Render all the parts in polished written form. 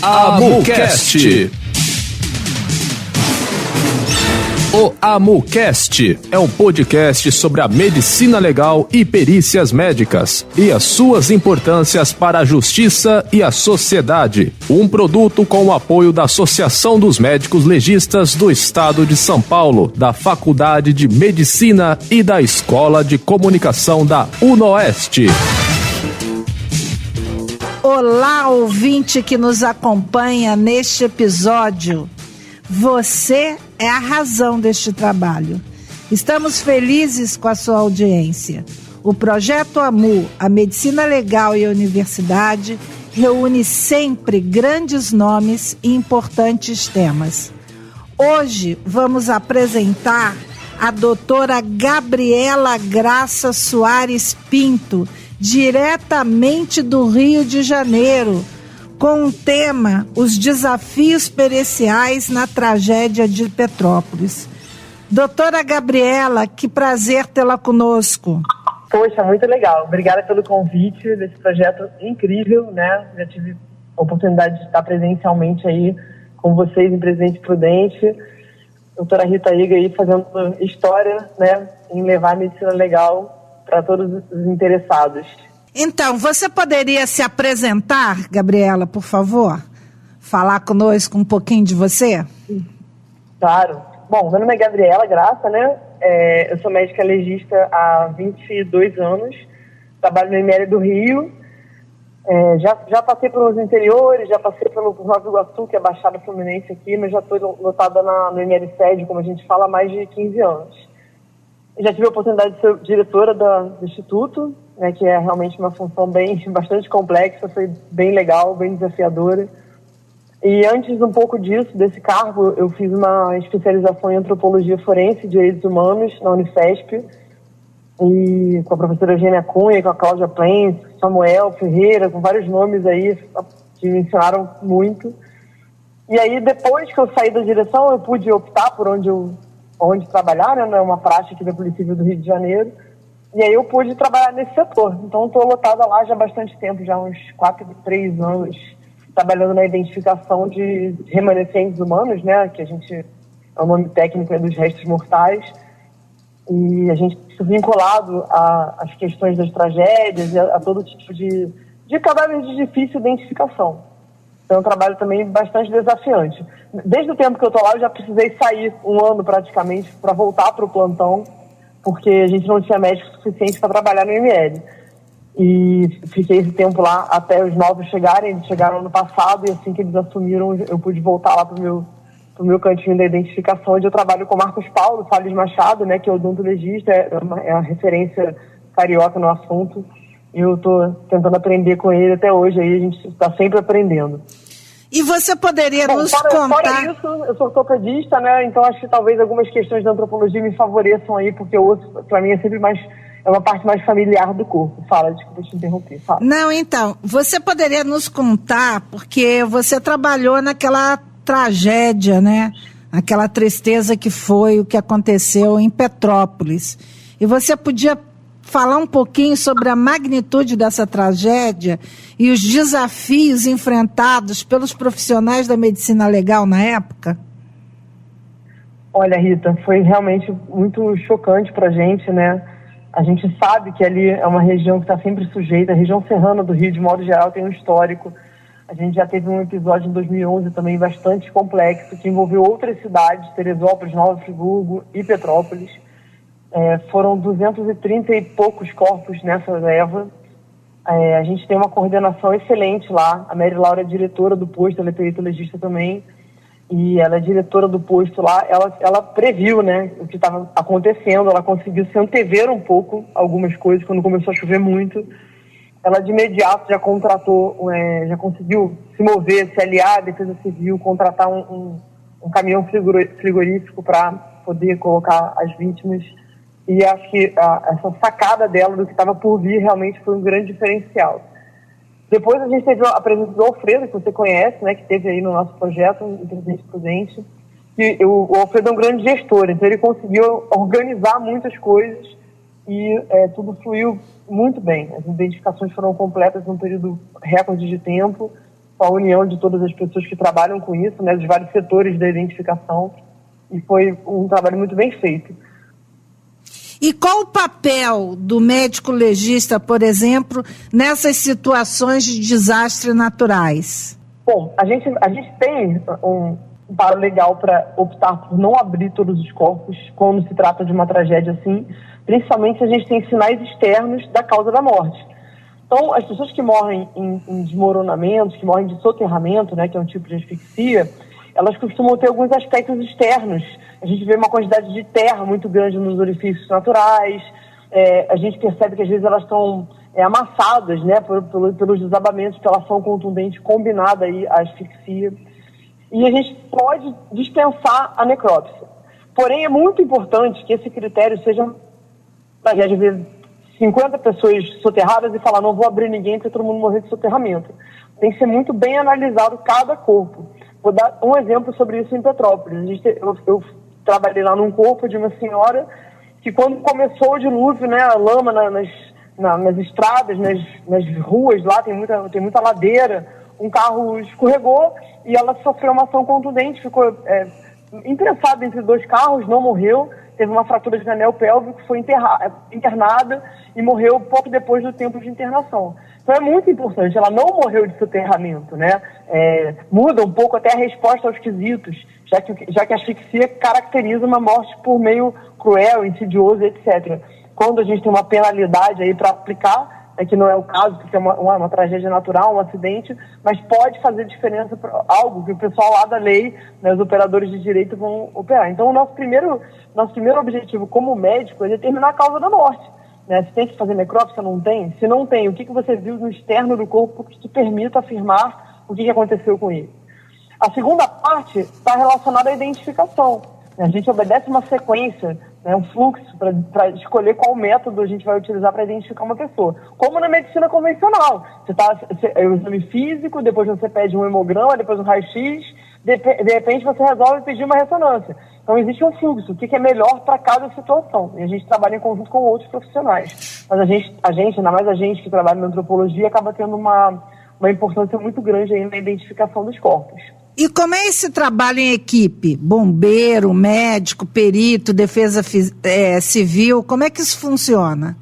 AMUCast. O AMUCast é um podcast sobre a medicina legal e perícias médicas e as suas importâncias para a justiça e a sociedade. Um produto com o apoio da Associação dos Médicos Legistas do Estado de São Paulo, da Faculdade de Medicina e da Escola de Comunicação da UNOeste. Olá, ouvinte que nos acompanha neste episódio. Você é a razão deste trabalho. Estamos felizes com a sua audiência. O projeto AMU, a Medicina Legal e a Universidade, reúne sempre grandes nomes e importantes temas. Hoje vamos apresentar a doutora Gabriela Graça Soares Pinto, diretamente do Rio de Janeiro, com o tema Os Desafios Periciais na Tragédia de Petrópolis. Doutora Gabriela, que prazer tê-la conosco. Poxa, muito legal. Obrigada pelo convite desse projeto incrível, né? Já tive a oportunidade de estar presencialmente aí com vocês em Presidente Prudente. Doutora Rita Iga aí fazendo história, né? Em levar a medicina legal para todos os interessados. Então, você poderia se apresentar, Gabriela, por favor? Falar conosco um pouquinho de você? Claro. Bom, meu nome é Gabriela Graça, né? Eu sou médica legista há 22 anos, trabalho no IML do Rio. Já passei pelos interiores, já passei por Nova Iguaçu, que é a Baixada Fluminense aqui, mas já estou lotada no IML Sede, como a gente fala, há mais de 15 anos. Já tive a oportunidade de ser diretora do Instituto, né, que é realmente uma função bastante complexa, foi bem legal, bem desafiadora. E antes um pouco desse cargo, eu fiz uma especialização em Antropologia Forense e Direitos Humanos na Unifesp, e com a professora Eugênia Cunha, com a Cláudia Plens, Samuel Ferreira, com vários nomes aí que me ensinaram muito. E aí, depois que eu saí da direção, eu pude optar por onde trabalhar, né, uma praxe aqui da Polícia Civil do Rio de Janeiro, e aí eu pude trabalhar nesse setor. Então estou lotada lá já há bastante tempo, já há uns 3 anos, trabalhando na identificação de remanescentes humanos, né, que é o nome técnico dos restos mortais, e a gente se vinculado às questões das tragédias e a todo tipo de cadáveres de difícil identificação. Então é um trabalho também bastante desafiante. Desde o tempo que eu estou lá, eu já precisei sair um ano praticamente para voltar para o plantão, porque a gente não tinha médico suficiente para trabalhar no IML. E fiquei esse tempo lá até os novos chegarem. Eles chegaram ano passado e assim que eles assumiram, eu pude voltar lá para o meu cantinho da identificação, onde eu trabalho com o Marcos Paulo Salles Machado, né, que é odontologista, é a referência carioca no assunto. E eu estou tentando aprender com ele até hoje, aí a gente está sempre aprendendo. E você poderia nos contar... Fora isso, eu sou ortopedista, né? Então acho que talvez algumas questões da antropologia me favoreçam aí, porque o osso, para mim, é sempre uma parte mais familiar do corpo. Fala, desculpa te interromper. Fala. Não, então, você poderia nos contar, porque você trabalhou naquela tragédia, né? Aquela tristeza que foi o que aconteceu em Petrópolis. E você podia falar um pouquinho sobre a magnitude dessa tragédia e os desafios enfrentados pelos profissionais da medicina legal na época? Olha, Rita, foi realmente muito chocante para a gente, né? A gente sabe que ali é uma região que está sempre sujeita, a região serrana do Rio, de modo geral, tem um histórico. A gente já teve um episódio em 2011 também bastante complexo, que envolveu outras cidades, Teresópolis, Nova Friburgo e Petrópolis. Foram 230 e poucos corpos nessa leva. A gente tem uma coordenação excelente lá. A Mary Laura é diretora do posto, ela é perito legista também. E ela é diretora do posto lá. Ela previu, né, o que estava acontecendo. Ela conseguiu se antever um pouco algumas coisas quando começou a chover muito. Ela de imediato já contratou, já conseguiu se mover, se aliar à Defesa Civil, contratar um caminhão frigorífico para poder colocar as vítimas. E acho que essa sacada dela do que estava por vir realmente foi um grande diferencial. Depois a gente teve a presença do Alfredo, que você conhece, né, que esteve aí no nosso projeto, em Presidente Prudente. E o Alfredo é um grande gestor, então ele conseguiu organizar muitas coisas e tudo fluiu muito bem. As identificações foram completas num período recorde de tempo. com a união de todas as pessoas que trabalham com isso, né, dos vários setores da identificação, e foi um trabalho muito bem feito. E qual o papel do médico legista, por exemplo, nessas situações de desastres naturais? Bom, a gente tem um amparo legal para optar por não abrir todos os corpos quando se trata de uma tragédia assim, principalmente se a gente tem sinais externos da causa da morte. Então, as pessoas que morrem em desmoronamentos, que morrem de soterramento, né, que é um tipo de asfixia, elas costumam ter alguns aspectos externos. A gente vê uma quantidade de terra muito grande nos orifícios naturais, a gente percebe que às vezes elas estão amassadas, né, pelos desabamentos, pela ação contundente combinada aí à asfixia. E a gente pode dispensar a necrópsia. Porém, é muito importante que esse critério seja uma tragédia de ver 50 pessoas soterradas e falar, não vou abrir ninguém porque todo mundo morreu de soterramento. Tem que ser muito bem analisado cada corpo. Vou dar um exemplo sobre isso em Petrópolis. Eu trabalhei lá num corpo de uma senhora que quando começou o dilúvio, né, a lama nas estradas, nas ruas lá, tem muita ladeira, um carro escorregou e ela sofreu uma ação contundente, ficou imprensada entre dois carros, não morreu, teve uma fratura de anel pélvico, foi internada e morreu pouco depois do tempo de internação. Então é muito importante, ela não morreu de soterramento, né? Muda um pouco até a resposta aos quesitos, já que a asfixia caracteriza uma morte por meio cruel, insidioso, etc. Quando a gente tem uma penalidade aí para aplicar, que não é o caso, porque é uma tragédia natural, um acidente, mas pode fazer diferença para algo que o pessoal lá da lei, né, os operadores de direito vão operar. Então o nosso primeiro objetivo como médico é determinar a causa da morte. Né? Se tem que fazer necrópsia, não tem? Se não tem, o que você viu no externo do corpo que te permita afirmar o que aconteceu com ele? A segunda parte está relacionada à identificação. A gente obedece uma sequência, né, um fluxo para escolher qual método a gente vai utilizar para identificar uma pessoa. Como na medicina convencional. É o exame físico, depois você pede um hemograma, depois um raio-x, de repente você resolve pedir uma ressonância. Então existe um fluxo, o que é melhor para cada situação. E a gente trabalha em conjunto com outros profissionais. Mas a gente, ainda mais a gente que trabalha na antropologia, acaba tendo uma importância muito grande aí na identificação dos corpos. E como é esse trabalho em equipe? Bombeiro, médico, perito, defesa civil, como é que isso funciona?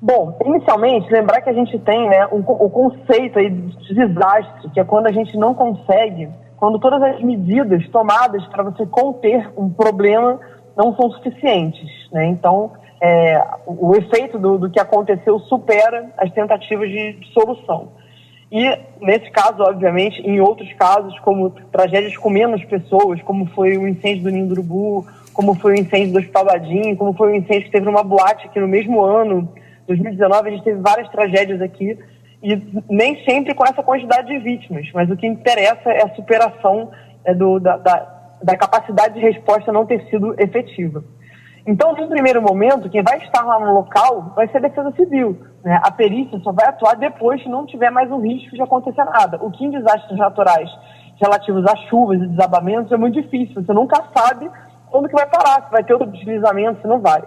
Bom, inicialmente, lembrar que a gente tem, né, o conceito aí de desastre, que é quando a gente não consegue, quando todas as medidas tomadas para você conter um problema não são suficientes, né? Então, o efeito do que aconteceu supera as tentativas de solução. E, nesse caso, obviamente, em outros casos, como tragédias com menos pessoas, como foi o incêndio do Ninho do Urubu, como foi o incêndio do Hospital Badim, como foi o incêndio que teve numa boate aqui no mesmo ano, 2019, a gente teve várias tragédias aqui, e nem sempre com essa quantidade de vítimas, mas o que interessa é a superação da capacidade de resposta não ter sido efetiva. Então, num primeiro momento, quem vai estar lá no local vai ser a Defesa Civil, né? A perícia só vai atuar depois se não tiver mais um risco de acontecer nada. O que em desastres naturais relativos a chuvas e desabamentos é muito difícil. Você nunca sabe quando que vai parar, se vai ter outro deslizamento, se não vai.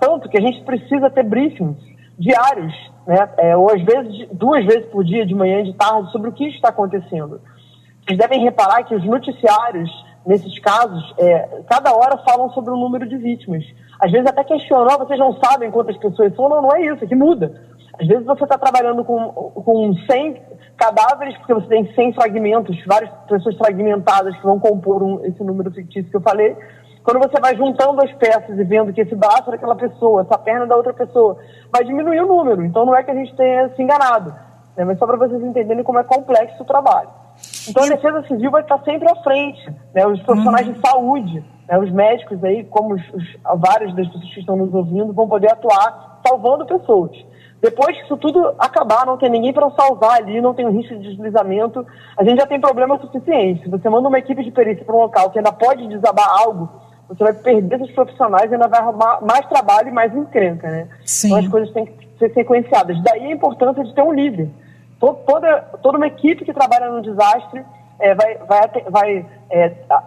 Tanto que a gente precisa ter briefings diários, né? Ou às vezes 2 vezes por dia, de manhã e de tarde, sobre o que está acontecendo. Vocês devem reparar que os noticiários, nesses casos, cada hora falam sobre o número de vítimas. Às vezes até questionam, vocês não sabem quantas pessoas são? Não é isso, é que muda. Às vezes você está trabalhando com 100 cadáveres, porque você tem 100 fragmentos, várias pessoas fragmentadas que vão compor esse número fictício que eu falei. Quando você vai juntando as peças e vendo que esse braço é daquela pessoa, essa perna é da outra pessoa, vai diminuir o número. Então não é que a gente tenha se enganado, né? Mas só para vocês entenderem como é complexo o trabalho. Então a Defesa Civil vai estar sempre à frente, né? Os profissionais de saúde, né? Os médicos aí, como várias das pessoas que estão nos ouvindo, vão poder atuar salvando pessoas. Depois que isso tudo acabar, não tem ninguém para salvar ali, não tem um risco de deslizamento, a gente já tem problema suficiente. Se você manda uma equipe de perícia para um local que ainda pode desabar algo, você vai perder esses profissionais e ainda vai arrumar mais trabalho e mais encrenca, né? Sim. Então as coisas têm que ser sequenciadas. Daí a importância de ter um líder. Toda uma equipe que trabalha no desastre vai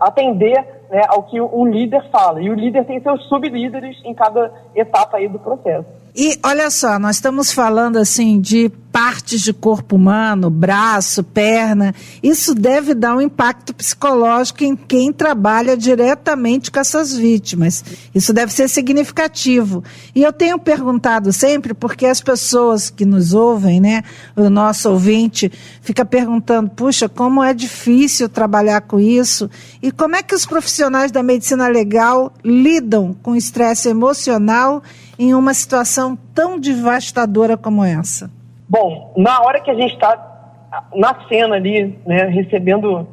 atender, né, ao que um líder fala. E o líder tem seus sublíderes em cada etapa aí do processo. E olha só, nós estamos falando assim de partes de corpo humano, braço, perna. Isso deve dar um impacto psicológico em quem trabalha diretamente com essas vítimas. Isso deve ser significativo. E eu tenho perguntado sempre, porque as pessoas que nos ouvem, né, o nosso ouvinte fica perguntando, puxa, como é difícil trabalhar com isso? E como é que os profissionais da medicina legal lidam com estresse emocional em uma situação tão devastadora como essa? Bom, na hora que a gente está na cena ali, né, recebendo,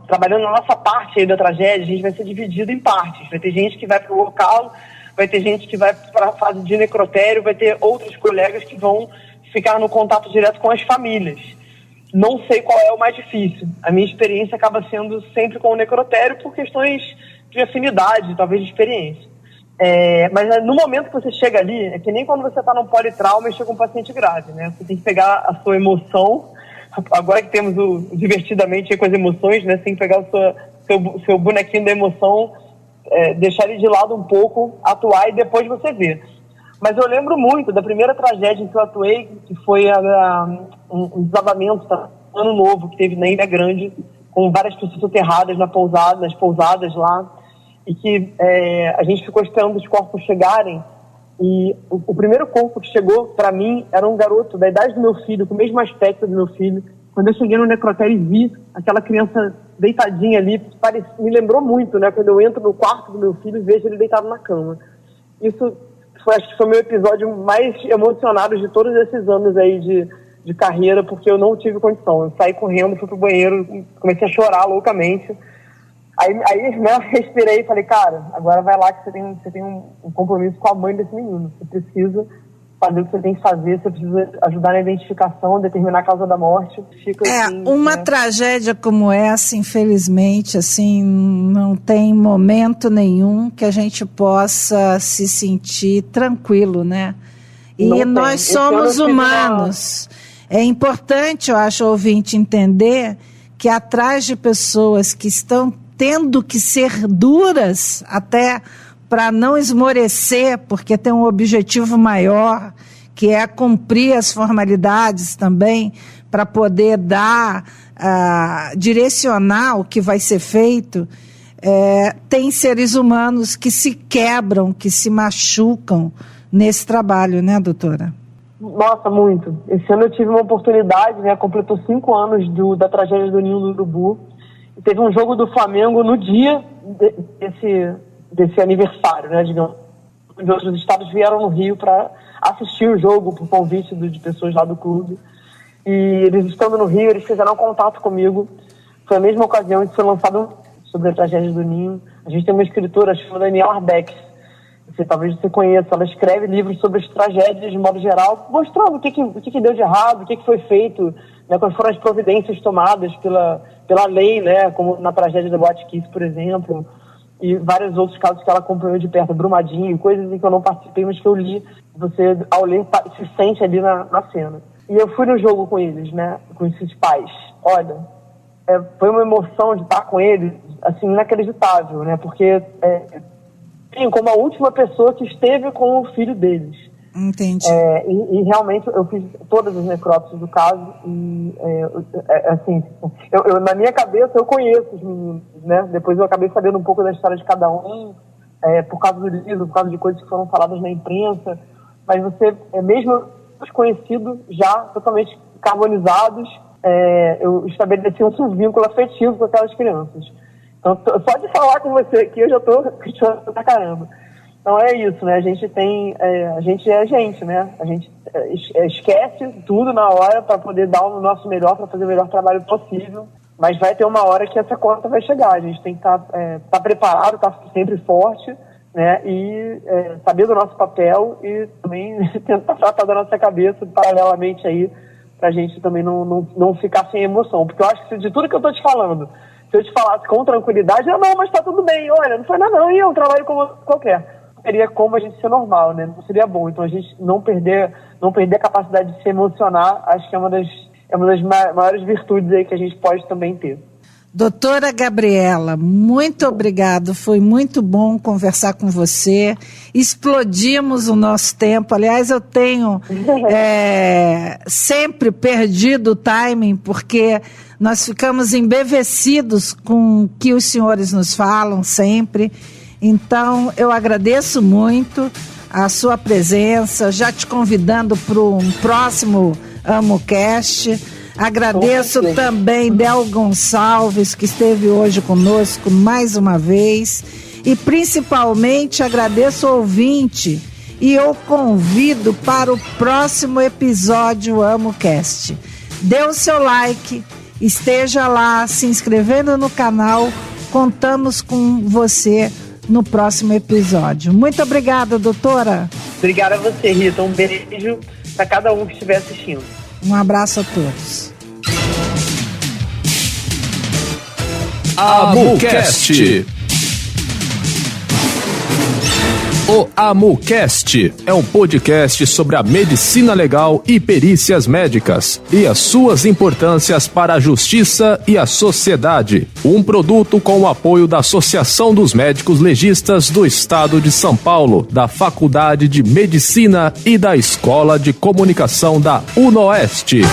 trabalhando na nossa parte aí da tragédia, a gente vai ser dividido em partes. Vai ter gente que vai para o local, vai ter gente que vai para a fase de necrotério, vai ter outros colegas que vão ficar no contato direto com as famílias. Não sei qual é o mais difícil. A minha experiência acaba sendo sempre com o necrotério por questões de afinidade, talvez de experiência. Mas no momento que você chega ali, é que nem quando você está num politrauma e chega um paciente grave, né? Você tem que pegar a sua emoção, agora que temos o divertidamente com as emoções, né? Você tem que pegar o seu bonequinho da emoção, deixar ele de lado um pouco, atuar e depois você vê. Mas eu lembro muito da primeira tragédia em que eu atuei, que foi um desabamento, ano novo, que teve na Ilha Grande, com várias pessoas soterradas nas pousadas lá, e que a gente ficou esperando os corpos chegarem, e o primeiro corpo que chegou para mim era um garoto da idade do meu filho, com o mesmo aspecto do meu filho. Quando eu cheguei no necrotério e vi aquela criança deitadinha ali, me lembrou muito, né, quando eu entro no quarto do meu filho e vejo ele deitado na cama. Isso acho que foi o meu episódio mais emocionado de todos esses anos aí de carreira, porque eu não tive condição. Eu saí correndo, fui pro banheiro, comecei a chorar loucamente. Aí né, respirei e falei, cara, agora vai lá que você tem um compromisso com a mãe desse menino. Você precisa fazer o que você tem que fazer, você precisa ajudar na identificação, determinar a causa da morte. Fica assim, uma tragédia como essa, infelizmente, assim, não tem momento nenhum que a gente possa se sentir tranquilo, né? E nós somos humanos. É importante, eu acho, o ouvinte entender que atrás de pessoas que estão tendo que ser duras até para não esmorecer, porque tem um objetivo maior, que é cumprir as formalidades também, para poder direcionar o que vai ser feito. Tem seres humanos que se quebram, que se machucam nesse trabalho, né, doutora? Nossa, muito. Esse ano eu tive uma oportunidade, né, completou 5 anos da tragédia do Ninho do Urubu. Teve um jogo do Flamengo no dia desse aniversário, né, digamos. Os outros estados vieram no Rio para assistir o jogo por convite de pessoas lá do clube. E eles estando no Rio, eles fizeram contato comigo. Foi a mesma ocasião em que foi lançado sobre a tragédia do Ninho. A gente tem uma escritora chamada Daniela Arbex. Talvez você conheça. Ela escreve livros sobre as tragédias de modo geral, mostrando o que deu de errado, o que foi feito, né, quais foram as providências tomadas pela lei, né, como na tragédia da Boate Kiss, por exemplo, e vários outros casos que ela acompanhou de perto, Brumadinho, coisas em que eu não participei, mas que eu li. Você, ao ler, se sente ali na cena. E eu fui no jogo com eles, né, com esses pais. Olha, foi uma emoção de estar com eles, assim, inacreditável, né, porque como a última pessoa que esteve com o filho deles. Entendi. E realmente eu fiz todas as necrópsias do caso e, assim, eu, na minha cabeça eu conheço os meninos, né? Depois eu acabei sabendo um pouco da história de cada um, por causa do livro, por causa de coisas que foram faladas na imprensa, mas você, mesmo desconhecido, já totalmente carbonizados, eu estabeleci um vínculo afetivo com aquelas crianças. Então, só de falar com você aqui, eu já estou chorando pra caramba. Então, é isso, né? A gente é gente, né? A gente esquece tudo na hora para poder dar o nosso melhor, para fazer o melhor trabalho possível. Mas vai ter uma hora que essa conta vai chegar. A gente tem que estar preparado, estar sempre forte, né? E saber do nosso papel e também tentar tratar da nossa cabeça paralelamente aí, para a gente também não ficar sem emoção. Porque eu acho que de tudo que eu estou te falando, se eu te falasse com tranquilidade, não, mas tá tudo bem, olha, não foi nada não, e eu trabalho como qualquer. Seria como a gente ser normal, né? Não seria bom. Então a gente não perder a capacidade de se emocionar, acho que é uma das maiores virtudes aí que a gente pode também ter. Doutora Gabriela, muito obrigado, foi muito bom conversar com você, explodimos o nosso tempo, aliás eu tenho sempre perdido o timing, porque nós ficamos embevecidos com o que os senhores nos falam sempre, então eu agradeço muito a sua presença, já te convidando para um próximo AmoCast. Agradeço também Del Gonçalves, que esteve hoje conosco mais uma vez, e principalmente agradeço o ouvinte e eu convido para o próximo episódio AmoCast. Dê o seu like, esteja lá se inscrevendo no canal, contamos com você no próximo episódio. Muito obrigada, doutora. Obrigada a você, Rita. Um beijo para cada um que estiver assistindo. Um abraço a todos. AmoCast. O AmoCast é um podcast sobre a medicina legal e perícias médicas e as suas importâncias para a justiça e a sociedade. Um produto com o apoio da Associação dos Médicos Legistas do Estado de São Paulo, da Faculdade de Medicina e da Escola de Comunicação da UNOeste.